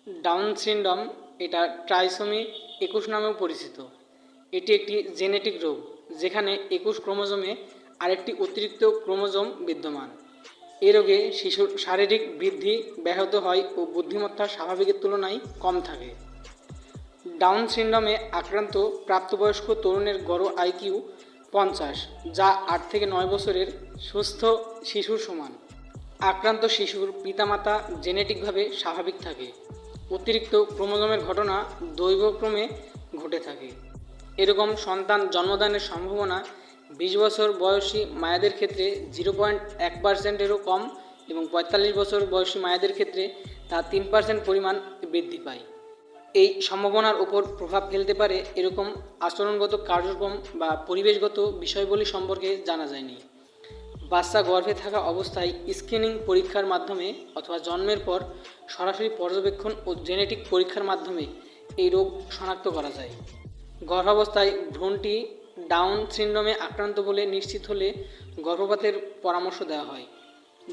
Down syndrome এটা ট্রাইসোমি 21 নামেও পরিচিত। এটি একটি জেনেটিক রোগ যেখানে 21 ক্রোমোজোমে আরেকটি অতিরিক্ত ক্রোমোজোম বিদ্যমান। এই রোগে শিশুর শারীরিক বৃদ্ধি ব্যাহত হয় ও বুদ্ধিমত্তা স্বাভাবিকের তুলনায় কম থাকে। ডাউন সিনড্রোমে আক্রান্ত প্রাপ্তবয়স্ক তরুণের গড় আইকিউ 50, যা 8 থেকে 9 বছরের সুস্থ শিশুর সমান। আক্রান্ত শিশুর পিতামাতা জেনেটিকভাবে স্বাভাবিক থাকে। অতিরিক্ত ক্রোমোজোমের ঘটনা দৈবক্রমে ঘটে থাকে। এরকম সন্তান জন্মদানের সম্ভাবনা 20 বছর বয়সী মায়েদের ক্ষেত্রে 0.1%-এরও কম এবং 45 বছর বয়সী মায়েদের ক্ষেত্রে তা 3% পরিমাণ বৃদ্ধি পায়। এই সম্ভাবনার উপর প্রভাব ফেলতে পারে এরকম আচরণগত কার্যক্রম বা পরিবেশগত বিষয়বলী সম্পর্কে জানা যায়নি। বাচ্চা গর্ভে থাকা অবস্থায় স্ক্রিনিং পরীক্ষার মাধ্যমে অথবা জন্মের পর সরাসরি পর্যবেক্ষণ ও জেনেটিক পরীক্ষার মাধ্যমে এই রোগ শনাক্ত করা যায়। গর্ভাবস্থায় ভ্রূণটি ডাউন সিনড্রোমে আক্রান্ত বলে নিশ্চিত হলে গর্ভপাতের পরামর্শ দেওয়া হয়।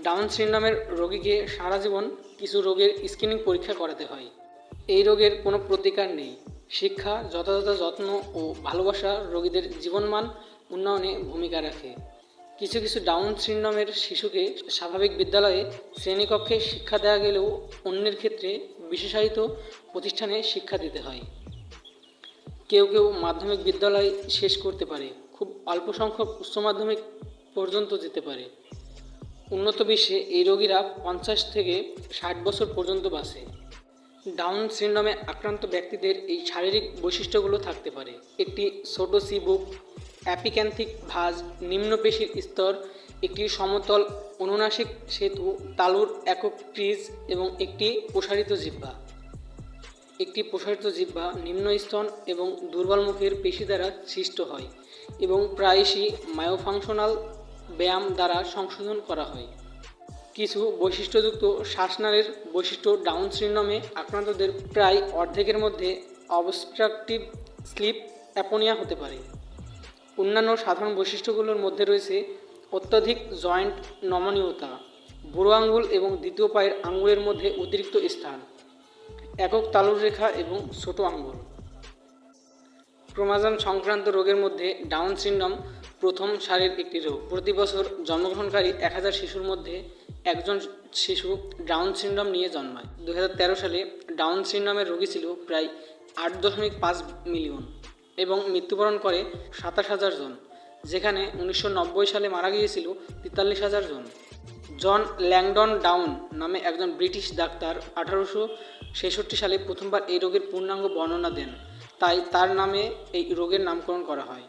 ডাউন সিনড্রোমের রোগীকে সারা জীবন কিছু রোগের স্ক্রিনিং পরীক্ষা করাতে হয়। এই রোগের কোনো প্রতিকার নেই। শিক্ষা, যথাযথ যত্ন ও ভালোবাসা রোগীদের জীবনমান উন্নয়নে ভূমিকা রাখে। কিছু কিছু ডাউন সিনড্রোমের শিশুকে স্বাভাবিক বিদ্যালয়ে শ্রেণীকক্ষে শিক্ষা দেওয়া গেলেও অন্যের ক্ষেত্রে বিশেষায়িত প্রতিষ্ঠানে শিক্ষা দিতে হয়। কেউ কেউ মাধ্যমিক বিদ্যালয় শেষ করতে পারে, খুব অল্প সংখ্যক উচ্চ মাধ্যমিক পর্যন্ত যেতে পারে। উন্নত বিশ্বে এই রোগীরা 50 থেকে 60 বছর পর্যন্ত বাঁচে। ডাউন সিনড্রোমে আক্রান্ত ব্যক্তিদের এই শারীরিক বৈশিষ্ট্যগুলো থাকতে পারে: একটি ছোট চিবুক, অ্যাপিক্যান্থিক ভাঁজ, নিম্ন পেশির স্তর, একটি সমতল অনুনাসিক সেতু, তালুর একক ক্রিজ এবং একটি প্রসারিত জিহ্বা নিম্ন স্তন এবং দুর্বল মুখের পেশি দ্বারা সৃষ্ট হয় এবং প্রায়শই মায়োফাংশনাল ব্যায়াম দ্বারা সংশোধন করা হয়। কিছু বৈশিষ্ট্যযুক্ত শ্বাসনালীর বৈশিষ্ট্য ডাউন সিনড্রোমে আক্রান্তদের প্রায় অর্ধেকের মধ্যে অবস্ট্রাকটিভ স্লিপ অ্যাপনিয়া হতে পারে। অন্যান্য সাধারণ বৈশিষ্ট্যগুলোর মধ্যে রয়েছে অত্যধিক জয়েন্ট নমনীয়তা, বুড়ো আঙুল এবং দ্বিতীয় পায়ের আঙুলের মধ্যে অতিরিক্ত স্থান, একক তালুর রেখা এবং ছোট আঙুল। ক্রোমোজোম সংক্রান্ত রোগের মধ্যে ডাউন সিনড্রোম প্রথম সারির একটি রোগ। প্রতি বছর জন্মগ্রহণকারী 1000 শিশুর মধ্যে একজন শিশু ডাউন সিনড্রোম নিয়ে জন্মায়। 2013 সালে ডাউন সিনড্রোমের রোগী ছিল প্রায় 8.5 মিলিয়ন এবং মৃত্যুবরণ করে 27,000 জন, যেখানে 1990 সালে মারা গিয়েছিল 43,000 জন। জন ল্যাংডন ডাউন নামে একজন ব্রিটিশ ডাক্তার 1866 সালে প্রথমবার এই রোগের পূর্ণাঙ্গ বর্ণনা দেন, তাই তার নামে এই রোগের নামকরণ করা হয়।